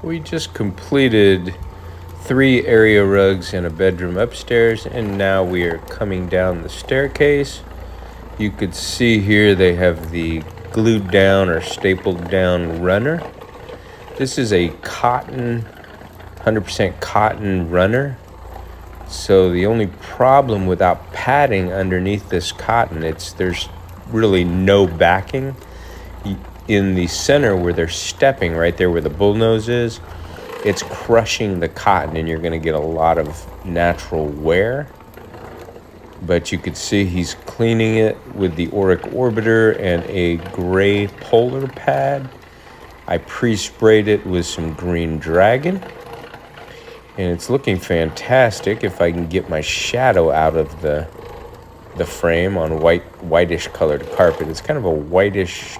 We just completed 3 area rugs and a bedroom upstairs, and now we are coming down the staircase. You could see here they have the glued down or stapled down runner. This is a cotton, 100% cotton runner. So the only problem without padding underneath this cotton, there's really no backing. In the center where they're stepping, right there where the bullnose is, it's crushing the cotton and you're going to get a lot of natural wear. But you could see he's cleaning it with the Auric Orbiter and a gray polar pad. I pre-sprayed it with some Green Dragon. And it's looking fantastic if I can get my shadow out of the frame on whitish colored carpet. It's kind of a whitish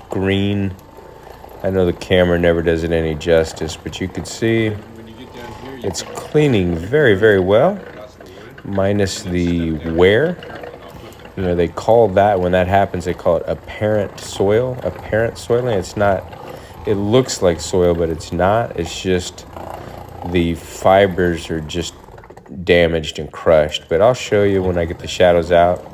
green. I know the camera never does it any justice, but you can see it's cleaning very, very well, minus the wear. You know, they call that, when that happens, they call it apparent soiling. It's not, it looks like soil, but it's not. It's just the fibers are just damaged and crushed. But I'll show you when I get the shadows out.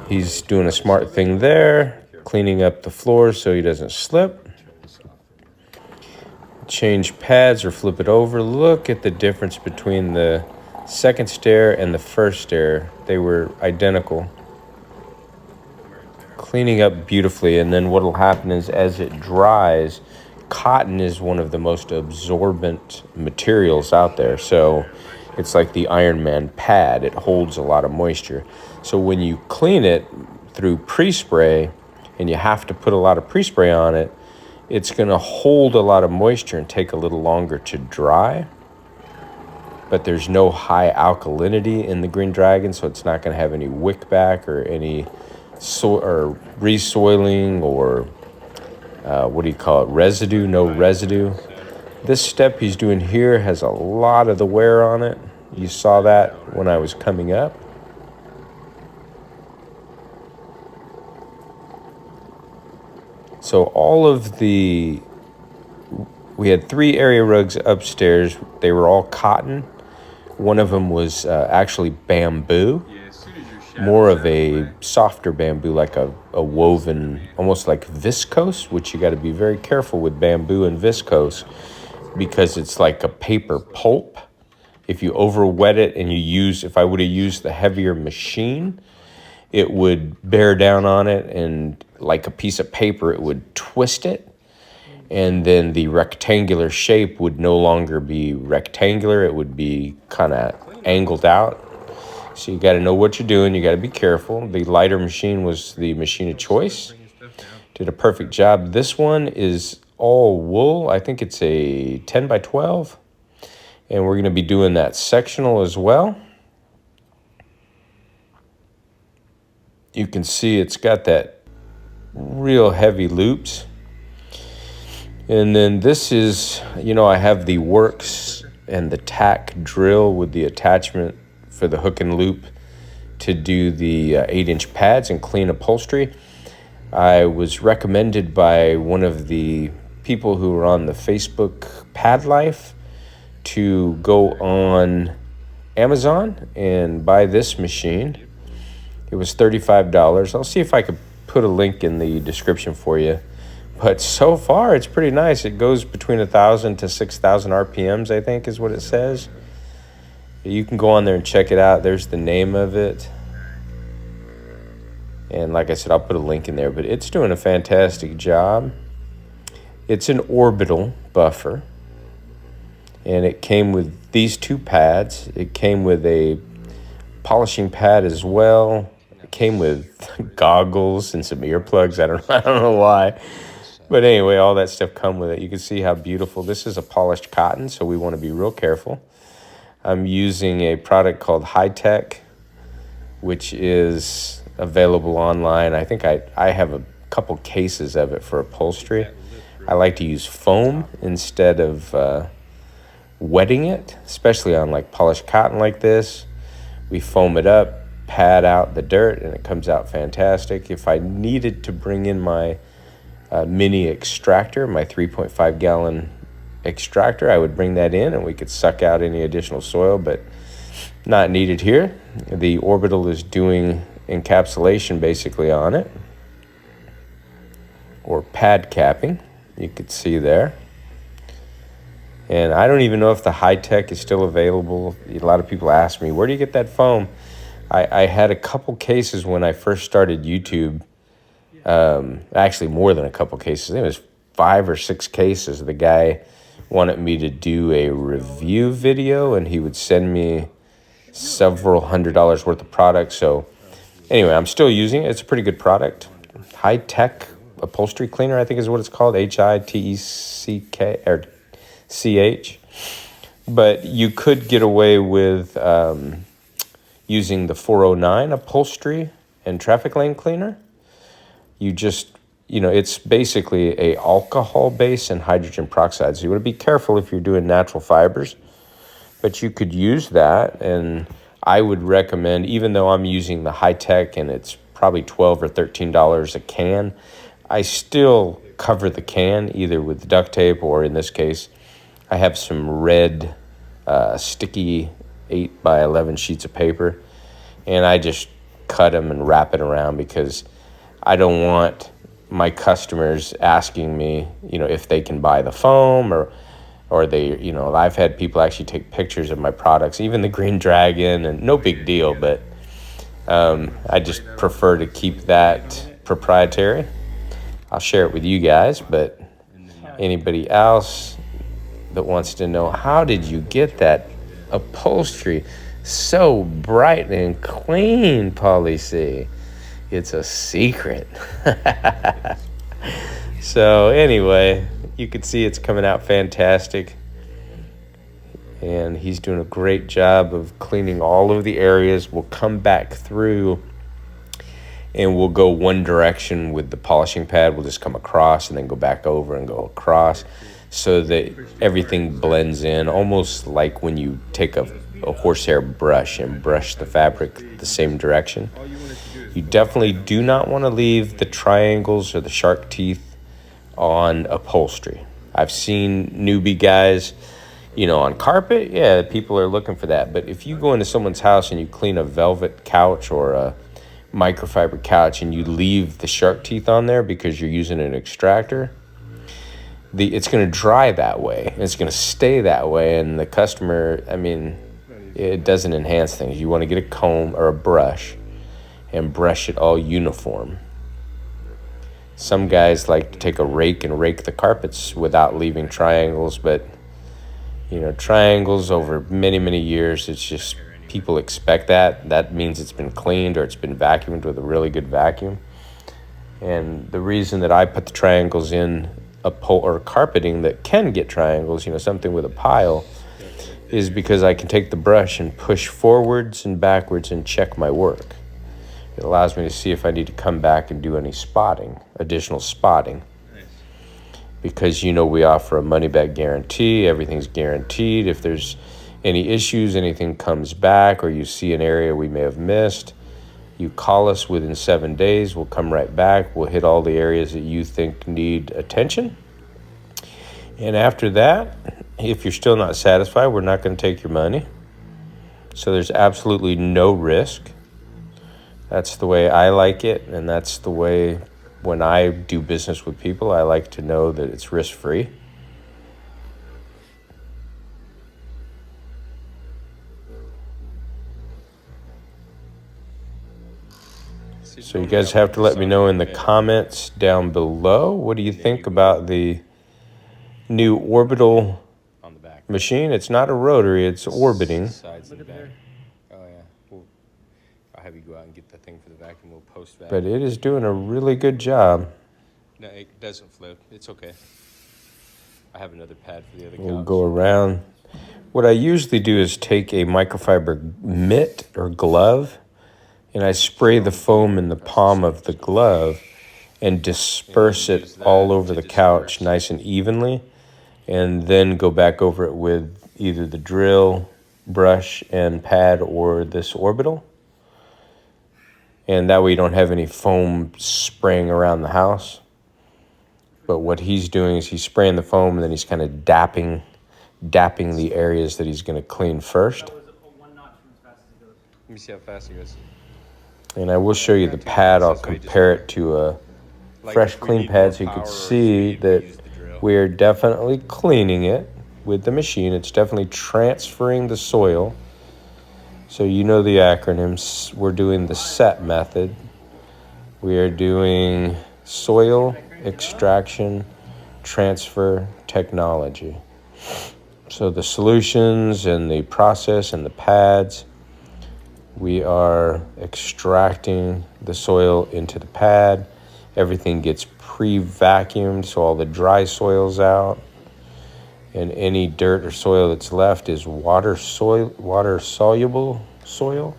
He's doing a smart thing there, cleaning up the floor so he doesn't slip. Change pads or flip it over. Look at the difference between the second stair and the first stair. They were identical. Cleaning up beautifully, and then what will happen is as it dries, cotton is one of the most absorbent materials out there. So it's like the Iron Man pad. It holds a lot of moisture. So when you clean it through pre-spray, and you have to put a lot of pre-spray on it, it's going to hold a lot of moisture and take a little longer to dry. But there's no high alkalinity in the Green Dragon, so it's not going to have any wick back or any resoiling or residue, no residue. This step he's doing here has a lot of the wear on it. You saw that when I was coming up. So we had 3 area rugs upstairs. They were all cotton. One of them was actually bamboo, more of a softer bamboo, like a woven, almost like viscose, which you got to be very careful with bamboo and viscose because it's like a paper pulp. If you over wet it and if I would have used the heavier machine, it would bear down on it, and like a piece of paper, it would twist it. And then the rectangular shape would no longer be rectangular. It would be kind of angled out. So you got to know what you're doing. You got to be careful. The lighter machine was the machine of choice. Did a perfect job. This one is all wool. I think it's a 10 by 12. And we're going to be doing that sectional as well. You can see it's got that real heavy loops. And then this is, I have the Works and the tack drill with the attachment for the hook and loop to do the 8-inch pads and clean upholstery. I was recommended by one of the people who were on the Facebook Pad Life to go on Amazon and buy this machine. It was $35. I'll see if I could put a link in the description for you. But so far, it's pretty nice. It goes between 1,000 to 6,000 RPMs, I think is what it says. You can go on there and check it out. There's the name of it. And like I said, I'll put a link in there. But it's doing a fantastic job. It's an Orbital buffer. And it came with these 2 pads. It came with a polishing pad as well. It came with goggles and some earplugs. I don't know why. But anyway, all that stuff come with it. You can see how beautiful. This is a polished cotton, so we want to be real careful. I'm using a product called High Tech, which is available online. I think I have a couple cases of it for upholstery. I like to use foam instead of wetting it, especially on like polished cotton like this. We foam it up, pad out the dirt, and it comes out fantastic. If I needed to bring in my mini extractor, my 3.5 gallon extractor, I would bring that in and we could suck out any additional soil, but not needed here. The Orbital is doing encapsulation basically on it, or pad capping, you could see there. And I don't even know if the high-tech is still available. A lot of people ask me, where do you get that foam? I had a couple cases when I first started YouTube. Actually, more than a couple cases. I think it was 5 or 6 cases. The guy wanted me to do a review video, and he would send me several $100s worth of product. So anyway, I'm still using it. It's a pretty good product. High-tech upholstery cleaner, I think is what it's called. HITECK or CH. But you could get away with using the 409 upholstery and traffic lane cleaner. You just, it's basically a alcohol base and hydrogen peroxide. So you want to be careful if you're doing natural fibers, but you could use that. And I would recommend, even though I'm using the high-tech and it's probably $12 or $13 a can, I still cover the can either with duct tape, or in this case, I have some red sticky 8 by 11 sheets of paper, and I just cut them and wrap it around, because I don't want my customers asking me, if they can buy the foam, or they, I've had people actually take pictures of my products, even the Green Dragon, and no big deal, but I just prefer to keep that proprietary. I'll share it with you guys, but anybody else that wants to know, how did you get that upholstery so bright and clean, Polly C? It's a secret. So anyway, you can see it's coming out fantastic, and he's doing a great job of cleaning all of the areas. We'll come back through and we'll go one direction with the polishing pad. We'll just come across and then go back over and go across, so that everything blends in, almost like when you take a horsehair brush and brush the fabric the same direction. You definitely do not want to leave the triangles or the shark teeth on upholstery. I've seen newbie guys, on carpet, yeah, people are looking for that. But if you go into someone's house and you clean a velvet couch or a microfiber couch and you leave the shark teeth on there because you're using an extractor, it's going to dry that way. It's going to stay that way, and the customer, it doesn't enhance things. You want to get a comb or a brush and brush it all uniform. Some guys like to take a rake and rake the carpets without leaving triangles, but triangles over many, many years, it's just people expect that. That means it's been cleaned or it's been vacuumed with a really good vacuum. And the reason that I put the triangles in or carpeting that can get triangles, something with a pile, is because I can take the brush and push forwards and backwards and check my work. It allows me to see if I need to come back and do any additional spotting. Because we offer a money-back guarantee. Everything's guaranteed. If there's any issues, anything comes back, or you see an area we may have missed, you call us within 7 days. We'll come right back. We'll hit all the areas that you think need attention. And after that, if you're still not satisfied, we're not going to take your money. So there's absolutely no risk. That's the way I like it, and that's the way when I do business with people, I like to know that it's risk-free. So you guys have to let me know in the comments down below, what do you think about the new Orbital machine? It's not a rotary, it's orbiting. I'll have you go out and get the thing for the vacuum. We'll post that. But it is doing a really good job. No, it doesn't flip. It's okay. I have another pad for the other couch. We'll go around. What I usually do is take a microfiber mitt or glove, and I spray the foam in the palm of the glove and disperse it all over the couch nice and evenly, and then go back over it with either the drill, brush, and pad, or this Orbital. And that way you don't have any foam spraying around the house. But what he's doing is he's spraying the foam and then he's kind of dapping the areas that he's going to clean first. Let me see how fast it goes. And I will show you the pad. I'll compare it to a fresh clean pad so you can see that we are definitely cleaning it with the machine. It's definitely transferring the soil. So you know the acronyms. We're doing the SET method. We are doing soil extraction transfer technology. So the solutions and the process and the pads, we are extracting the soil into the pad. Everything gets pre-vacuumed, so all the dry soil's out. And any dirt or soil that's left is water-soluble soil.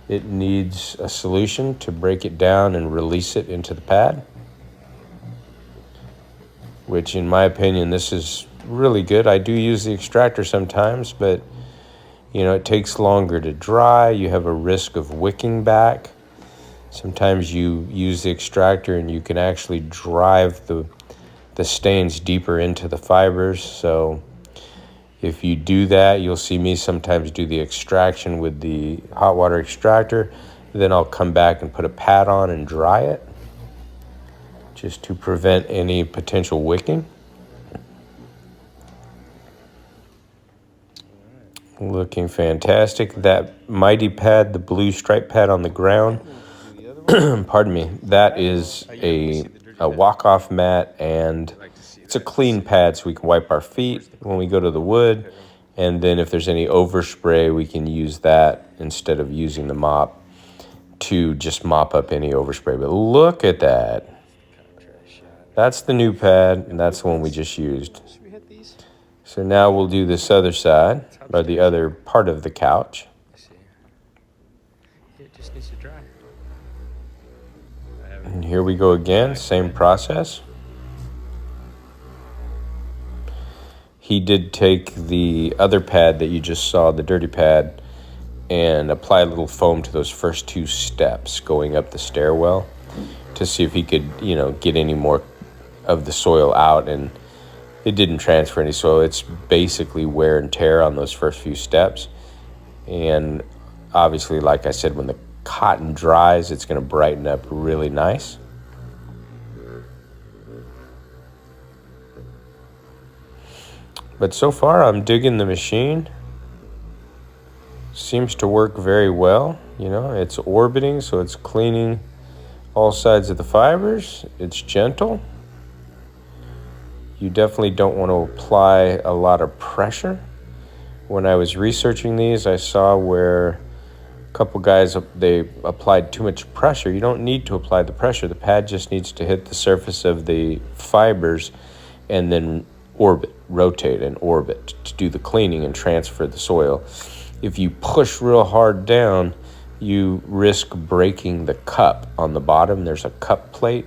It needs a solution to break it down and release it into the pad, which in my opinion, this is really good. I do use the extractor sometimes, but it takes longer to dry. You have a risk of wicking back. Sometimes you use the extractor and you can actually drive the stains deeper into the fibers. So if you do that, you'll see me sometimes do the extraction with the hot water extractor. Then I'll come back and put a pad on and dry it, just to prevent any potential wicking. Looking fantastic. That mighty pad, the blue stripe pad on the ground, pardon me, that is a walk-off mat, and it's a clean pad so we can wipe our feet when we go to the wood. And then if there's any overspray, we can use that instead of using the mop to just mop up any overspray. But look at that. That's the new pad, and that's the one we just used. So now we'll do this other side, or the other part of the couch. It just needs to dry. And here we go again, same process. He did take the other pad that you just saw, the dirty pad, and apply a little foam to those first two steps going up the stairwell to see if he could, get any more of the soil out, and it didn't transfer any soil. It's basically wear and tear on those first few steps. And obviously, like I said, when the cotton dries, it's going to brighten up really nice. But so far, I'm digging the machine. Seems to work very well. It's orbiting, so it's cleaning all sides of the fibers. It's gentle. You definitely don't want to apply a lot of pressure. When I was researching these, I saw where a couple guys, they applied too much pressure. You don't need to apply the pressure. The pad just needs to hit the surface of the fibers and then rotate and orbit to do the cleaning and transfer the soil. If you push real hard down, you risk breaking the cup on the bottom. There's a cup plate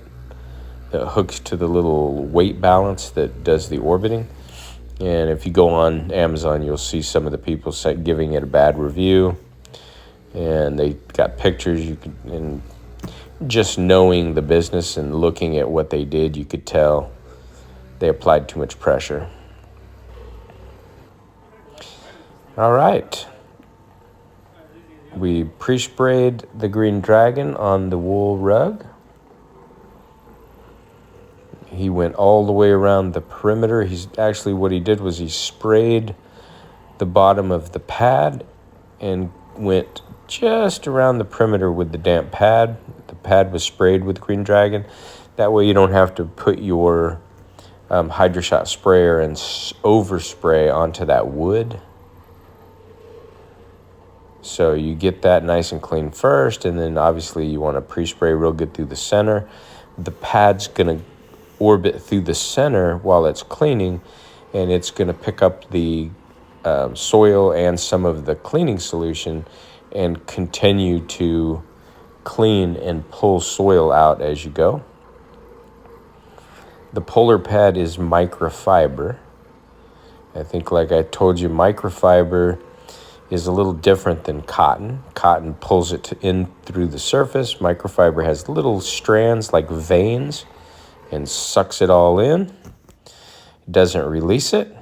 that hooks to the little weight balance that does the orbiting. And if you go on Amazon, you'll see some of the people giving it a bad review. And they got pictures. And just knowing the business and looking at what they did, you could tell they applied too much pressure. All right. We pre-sprayed the Green Dragon on the wool rug. He went all the way around the perimeter. What he did was he sprayed the bottom of the pad and went just around the perimeter with the damp pad. The pad was sprayed with Green Dragon. That way you don't have to put your HydroShot sprayer and overspray onto that wood. So you get that nice and clean first, and then obviously you want to pre-spray real good through the center. The pad's going to orbit through the center while it's cleaning, and it's going to pick up the soil and some of the cleaning solution and continue to clean and pull soil out as you go. The polar pad is microfiber. I think, like I told you, microfiber is a little different than cotton. Cotton pulls it in through the surface. Microfiber has little strands like veins and sucks it all in. Doesn't release it.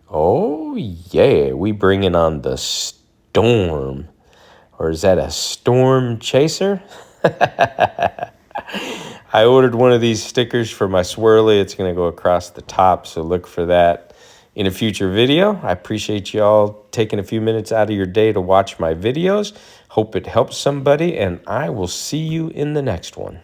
Oh, yeah, we bringing on the storm. Or is that a storm chaser? I ordered one of these stickers for my swirly. It's going to go across the top, so look for that in a future video. I appreciate y'all taking a few minutes out of your day to watch my videos. Hope it helps somebody, and I will see you in the next one.